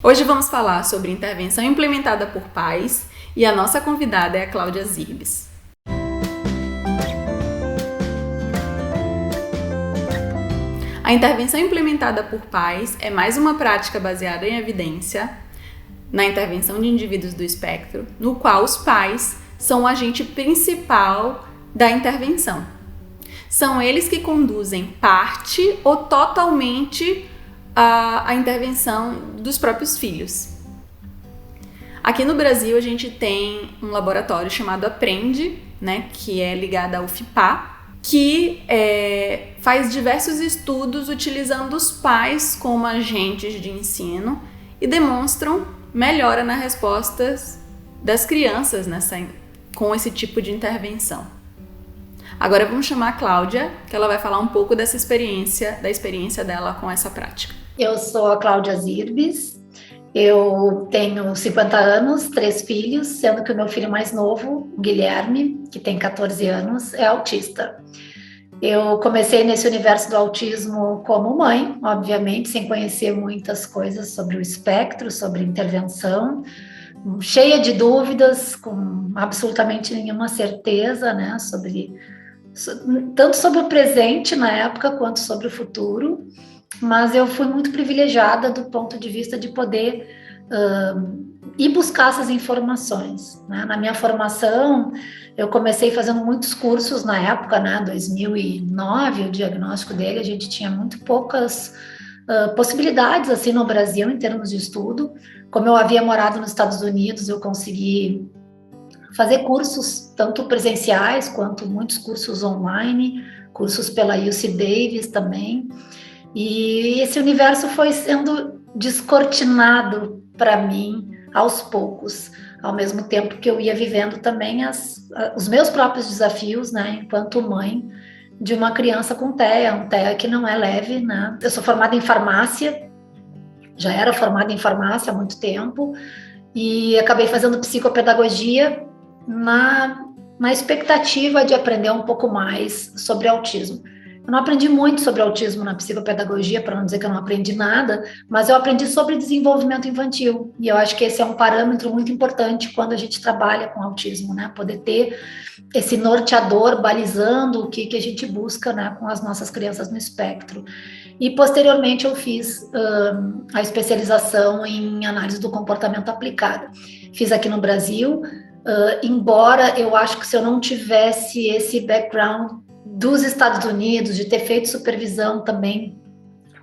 Hoje vamos falar sobre intervenção implementada por pais e a nossa convidada é a Cláudia Zirbes. A intervenção implementada por pais é mais uma prática baseada em evidência na intervenção de indivíduos do espectro, no qual os pais são o agente principal da intervenção. São eles que conduzem parte ou totalmente a intervenção dos próprios filhos. Aqui no Brasil a gente tem um laboratório chamado Aprende, que é ligado à UFPA, que faz diversos estudos utilizando os pais como agentes de ensino e demonstram melhora nas respostas das crianças com esse tipo de intervenção. Agora vamos chamar a Cláudia, que ela vai falar um pouco da experiência dela com essa prática. Eu sou a Cláudia Zirbes, eu tenho 50 anos, 3 filhos, sendo que o meu filho mais novo, o Guilherme, que tem 14 anos, é autista. Eu comecei nesse universo do autismo como mãe, obviamente, sem conhecer muitas coisas sobre o espectro, sobre intervenção, cheia de dúvidas, com absolutamente nenhuma certeza, tanto sobre o presente na época, quanto sobre o futuro. Mas eu fui muito privilegiada do ponto de vista de poder ir buscar essas informações. Na minha formação, eu comecei fazendo muitos cursos na época, 2009, o diagnóstico dele, a gente tinha muito poucas possibilidades assim no Brasil em termos de estudo. Como eu havia morado nos Estados Unidos, eu consegui fazer cursos tanto presenciais quanto muitos cursos online, cursos pela UC Davis também. E esse universo foi sendo descortinado para mim aos poucos, ao mesmo tempo que eu ia vivendo também os meus próprios desafios, enquanto mãe de uma criança com TEA, um TEA que não é leve, Eu sou formada em farmácia, já era formada em farmácia há muito tempo, e acabei fazendo psicopedagogia na expectativa de aprender um pouco mais sobre autismo. Eu não aprendi muito sobre autismo na psicopedagogia, para não dizer que eu não aprendi nada, mas eu aprendi sobre desenvolvimento infantil. E eu acho que esse é um parâmetro muito importante quando a gente trabalha com autismo, Poder ter esse norteador balizando o que a gente busca, com as nossas crianças no espectro. E, posteriormente, eu fiz a especialização em análise do comportamento aplicada. Fiz aqui no Brasil, embora eu acho que se eu não tivesse esse background dos Estados Unidos, de ter feito supervisão também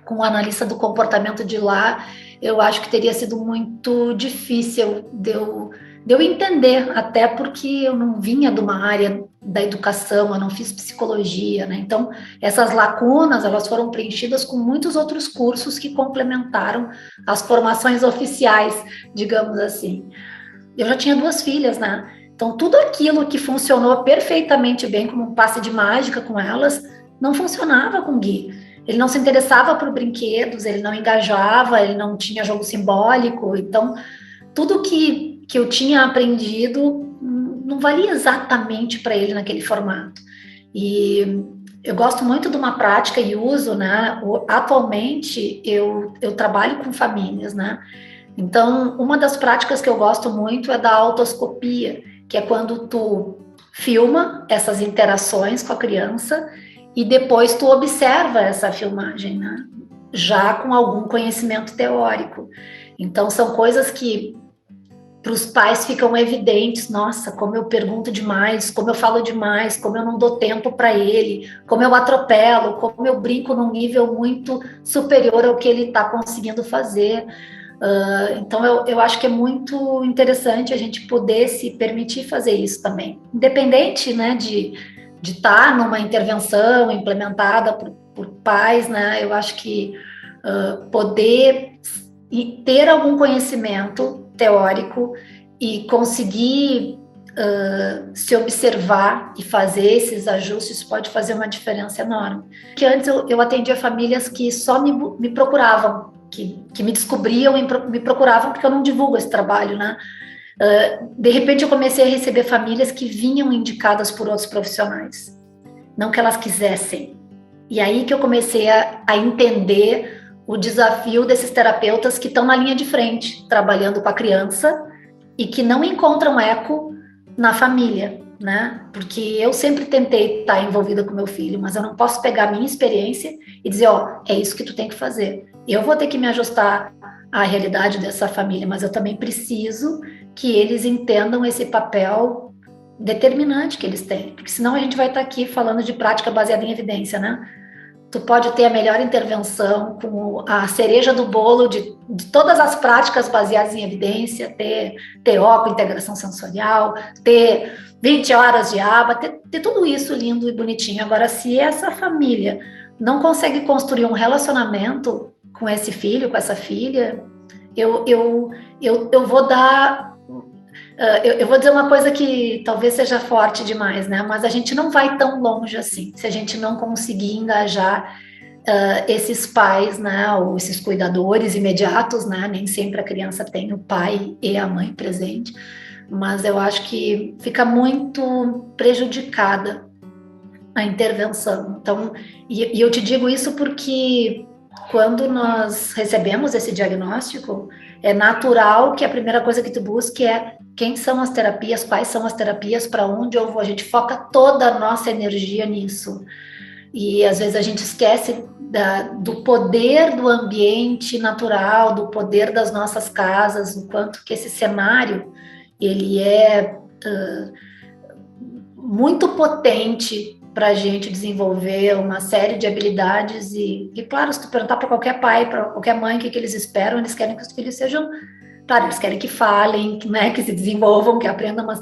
com o analista do comportamento de lá, eu acho que teria sido muito difícil de eu entender, até porque eu não vinha de uma área da educação, eu não fiz psicologia, Então, essas lacunas, elas foram preenchidas com muitos outros cursos que complementaram as formações oficiais, digamos assim. Eu já tinha 2 filhas, Então, tudo aquilo que funcionou perfeitamente bem, como um passe de mágica com elas, não funcionava com o Gui. Ele não se interessava por brinquedos, ele não engajava, ele não tinha jogo simbólico. Então, tudo que eu tinha aprendido não valia exatamente para ele naquele formato. E eu gosto muito de uma prática e uso, Atualmente, eu trabalho com famílias, Então, uma das práticas que eu gosto muito é da autoscopia, que é quando tu filma essas interações com a criança e depois tu observa essa filmagem, já com algum conhecimento teórico. Então, são coisas que para os pais ficam evidentes. Nossa, como eu pergunto demais, como eu falo demais, como eu não dou tempo para ele, como eu atropelo, como eu brinco num nível muito superior ao que ele está conseguindo fazer. Então, eu acho que é muito interessante a gente poder se permitir fazer isso também. Independente, de estar numa intervenção implementada por pais, eu acho que poder ter algum conhecimento teórico e conseguir se observar e fazer esses ajustes pode fazer uma diferença enorme. Porque antes eu atendia famílias que só me procuravam, que me descobriam e me procuravam porque eu não divulgo esse trabalho, De repente eu comecei a receber famílias que vinham indicadas por outros profissionais, não que elas quisessem. E aí que eu comecei a entender o desafio desses terapeutas que estão na linha de frente, trabalhando com a criança e que não encontram eco na família, né? Porque eu sempre tentei estar envolvida com meu filho, mas eu não posso pegar a minha experiência e dizer, ó, é isso que tu tem que fazer. Eu vou ter que me ajustar à realidade dessa família, mas eu também preciso que eles entendam esse papel determinante que eles têm, porque senão a gente vai estar aqui falando de prática baseada em evidência, né? Tu pode ter a melhor intervenção, com a cereja do bolo de todas as práticas baseadas em evidência, ter TO com integração sensorial, ter 20 horas de aba, ter tudo isso lindo e bonitinho. Agora, se essa família não consegue construir um relacionamento com esse filho, com essa filha, eu vou dar... Eu vou dizer uma coisa que talvez seja forte demais, né? Mas a gente não vai tão longe assim, se a gente não conseguir engajar esses pais, né? Ou esses cuidadores imediatos, né? Nem sempre a criança tem o pai e a mãe presente, mas eu acho que fica muito prejudicada a intervenção. Então, e eu te digo isso porque quando nós recebemos esse diagnóstico, é natural que a primeira coisa que tu busque é quem são as terapias, quais são as terapias, para onde eu vou. A gente foca toda a nossa energia nisso. E às vezes a gente esquece do poder do ambiente natural, do poder das nossas casas, o quanto que esse cenário ele é muito potente para a gente desenvolver uma série de habilidades e claro, se tu perguntar para qualquer pai, para qualquer mãe o que eles esperam, eles querem que os filhos sejam, claro, eles querem que falem, né, que se desenvolvam, que aprendam, mas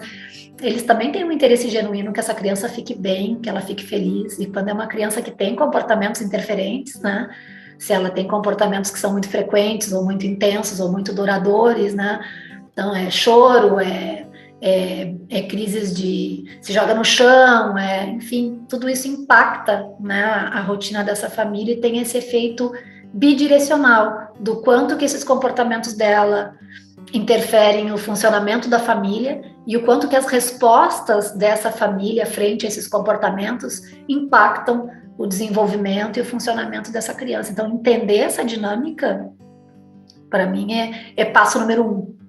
eles também têm um interesse genuíno que essa criança fique bem, que ela fique feliz, e quando é uma criança que tem comportamentos interferentes, né, se ela tem comportamentos que são muito frequentes, ou muito intensos, ou muito duradouros, né, então é choro, crises de se joga no chão, enfim, tudo isso impacta, né, a rotina dessa família e tem esse efeito bidirecional do quanto que esses comportamentos dela interferem no funcionamento da família e o quanto que as respostas dessa família frente a esses comportamentos impactam o desenvolvimento e o funcionamento dessa criança. Então, entender essa dinâmica, para mim, é passo número 1.